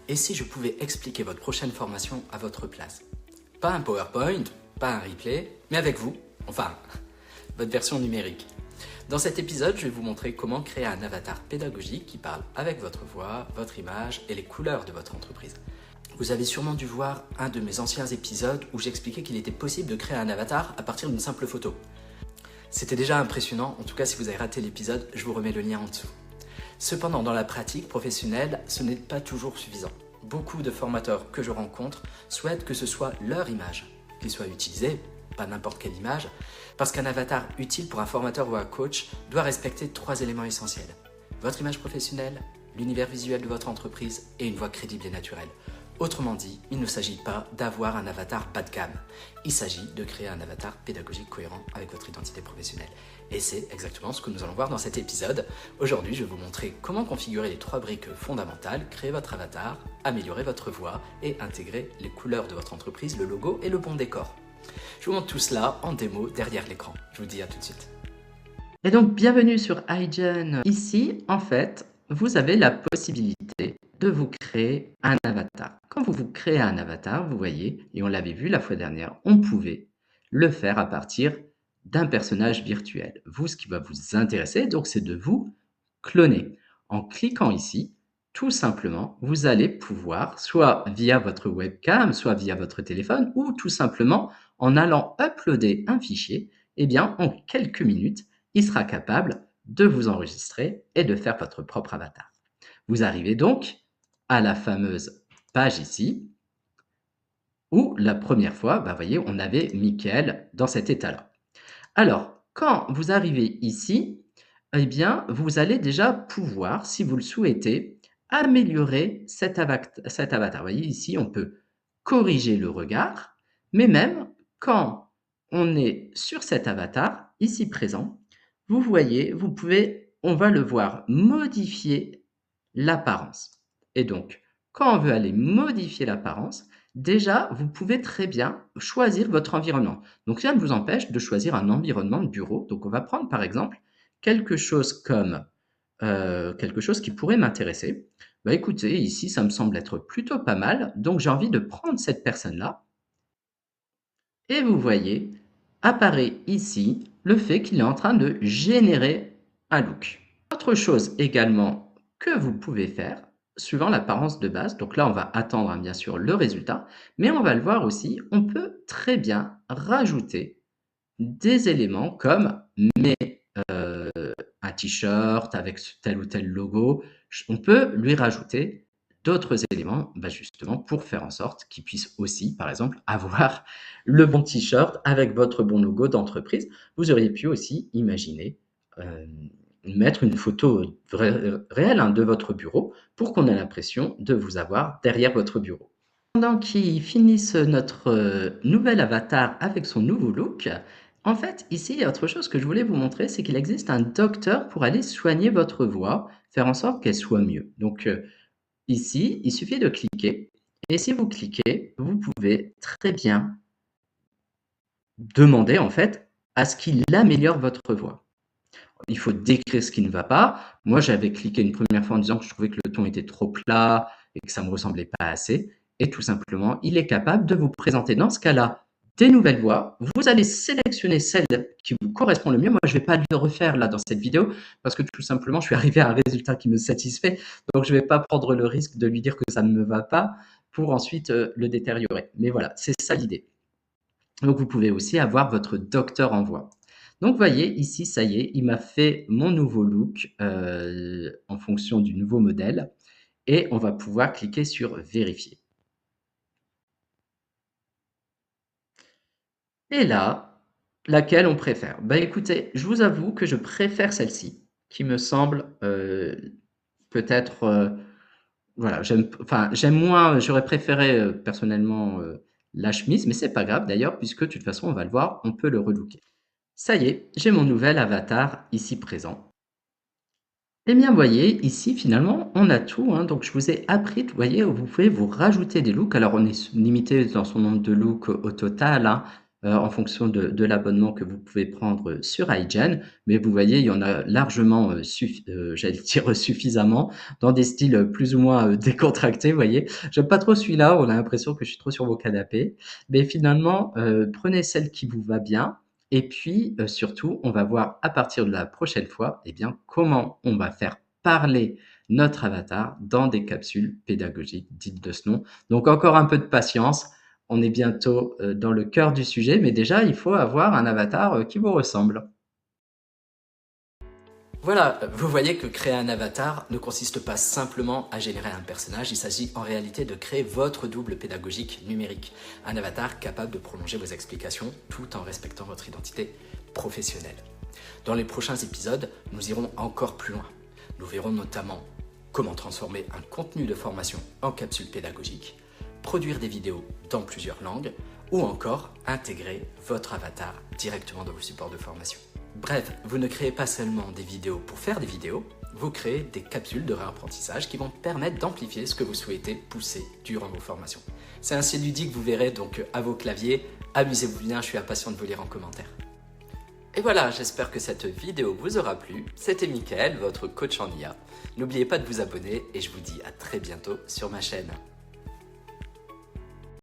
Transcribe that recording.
Et si je pouvais expliquer votre prochaine formation à votre place? Pas un PowerPoint, pas un replay, mais avec vous, enfin, votre version numérique. Dans cet épisode, je vais vous montrer comment créer un avatar pédagogique qui parle avec votre voix, votre image et les couleurs de votre entreprise. Vous avez sûrement dû voir un de mes anciens épisodes où j'expliquais qu'il était possible de créer un avatar à partir d'une simple photo. C'était déjà impressionnant, en tout cas si vous avez raté l'épisode, je vous remets le lien en dessous. Cependant, dans la pratique professionnelle, ce n'est pas toujours suffisant. Beaucoup de formateurs que je rencontre souhaitent que ce soit leur image qui soit utilisée, pas n'importe quelle image, parce qu'un avatar utile pour un formateur ou un coach doit respecter 3 éléments essentiels. Votre image professionnelle, l'univers visuel de votre entreprise et une voix crédible et naturelle. Autrement dit, il ne s'agit pas d'avoir un avatar bas de gamme. Il s'agit de créer un avatar pédagogique cohérent avec votre identité professionnelle. Et c'est exactement ce que nous allons voir dans cet épisode. Aujourd'hui, je vais vous montrer comment configurer les 3 briques fondamentales, créer votre avatar, améliorer votre voix et intégrer les couleurs de votre entreprise, le logo et le bon décor. Je vous montre tout cela en démo derrière l'écran. Je vous dis à tout de suite. Et donc, bienvenue sur iGen. Ici, en fait, vous avez la possibilité de vous créer un avatar. Quand vous créez un avatar, vous voyez, et on l'avait vu la fois dernière, on pouvait le faire à partir d'un personnage virtuel. Vous, ce qui va vous intéresser, donc, c'est de vous cloner. En cliquant ici, tout simplement, vous allez pouvoir, soit via votre webcam, soit via votre téléphone, ou tout simplement en allant uploader un fichier, eh bien, en quelques minutes, il sera capable de vous enregistrer et de faire votre propre avatar. Vous arrivez donc à la fameuse page ici, où la première fois, voyez, on avait Mickaël dans cet état-là. Alors, quand vous arrivez ici, eh bien, vous allez déjà pouvoir, si vous le souhaitez, améliorer cet avatar. Vous voyez, ici, on peut corriger le regard, mais même quand on est sur cet avatar, ici présent, vous voyez, on va le voir modifier l'apparence. Et donc, quand on veut aller modifier l'apparence, déjà, vous pouvez très bien choisir votre environnement. Donc, rien ne vous empêche de choisir un environnement de bureau. Donc, on va prendre par exemple quelque chose comme quelque chose qui pourrait m'intéresser. Écoutez, ici, ça me semble être plutôt pas mal. Donc, j'ai envie de prendre cette personne-là. Et vous voyez, apparaît ici le fait qu'il est en train de générer un look. Autre chose également que vous pouvez faire, suivant l'apparence de base, donc là on va attendre bien sûr le résultat, mais on va le voir aussi, on peut très bien rajouter des éléments comme un t-shirt avec tel ou tel logo. On peut lui rajouter d'autres éléments justement pour faire en sorte qu'il puisse aussi, par exemple, avoir le bon t-shirt avec votre bon logo d'entreprise. Vous auriez pu aussi imaginer mettre une photo réelle de votre bureau pour qu'on ait l'impression de vous avoir derrière votre bureau. Pendant qu'ils finissent notre nouvel avatar avec son nouveau look, en fait, ici, il y a autre chose que je voulais vous montrer, c'est qu'il existe un docteur pour aller soigner votre voix, faire en sorte qu'elle soit mieux. Donc, ici, il suffit de cliquer. Et si vous cliquez, vous pouvez très bien demander, en fait, à ce qu'il améliore votre voix. Il faut décrire ce qui ne va pas. Moi, j'avais cliqué une première fois en disant que je trouvais que le ton était trop plat et que ça ne me ressemblait pas assez. Et tout simplement, il est capable de vous présenter dans ce cas-là des nouvelles voix. Vous allez sélectionner celle qui vous correspond le mieux. Moi, je ne vais pas le refaire là dans cette vidéo parce que tout simplement, je suis arrivé à un résultat qui me satisfait. Donc, je ne vais pas prendre le risque de lui dire que ça ne me va pas pour ensuite le détériorer. Mais voilà, c'est ça l'idée. Donc, vous pouvez aussi avoir votre docteur en voix. Donc, vous voyez, ici, ça y est, il m'a fait mon nouveau look en fonction du nouveau modèle. Et on va pouvoir cliquer sur « Vérifier ». Et là, laquelle on préfère? Écoutez, je vous avoue que je préfère celle-ci, qui me semble peut-être... voilà, j'aime moins, j'aurais préféré personnellement la chemise, mais c'est pas grave d'ailleurs, puisque de toute façon, on va le voir, on peut le relooker. Ça y est, j'ai mon nouvel avatar ici présent. Eh bien, vous voyez, ici, finalement, on a tout. Donc, je vous ai appris, vous voyez, vous pouvez vous rajouter des looks. Alors, on est limité dans son nombre de looks au total. en fonction de l'abonnement que vous pouvez prendre sur iGen. Mais vous voyez, il y en a largement, j'allais dire suffisamment, dans des styles plus ou moins décontractés, vous voyez. J'aime pas trop celui-là, on a l'impression que je suis trop sur mon canapé. Mais finalement, prenez celle qui vous va bien. Et puis, surtout, on va voir à partir de la prochaine fois, eh bien, comment on va faire parler notre avatar dans des capsules pédagogiques dites de ce nom. Donc encore un peu de patience, on est bientôt dans le cœur du sujet, mais déjà il faut avoir un avatar qui vous ressemble. Voilà, vous voyez que créer un avatar ne consiste pas simplement à générer un personnage, il s'agit en réalité de créer votre double pédagogique numérique. Un avatar capable de prolonger vos explications tout en respectant votre identité professionnelle. Dans les prochains épisodes, nous irons encore plus loin. Nous verrons notamment comment transformer un contenu de formation en capsule pédagogique, produire des vidéos dans plusieurs langues ou encore intégrer votre avatar directement dans vos supports de formation. Bref, vous ne créez pas seulement des vidéos pour faire des vidéos, vous créez des capsules de réapprentissage qui vont permettre d'amplifier ce que vous souhaitez pousser durant vos formations. C'est ainsi ludique, vous verrez, donc à vos claviers, amusez-vous bien, je suis impatient de vous lire en commentaire. Et voilà, j'espère que cette vidéo vous aura plu. C'était Mickaël, votre coach en IA. N'oubliez pas de vous abonner et je vous dis à très bientôt sur ma chaîne.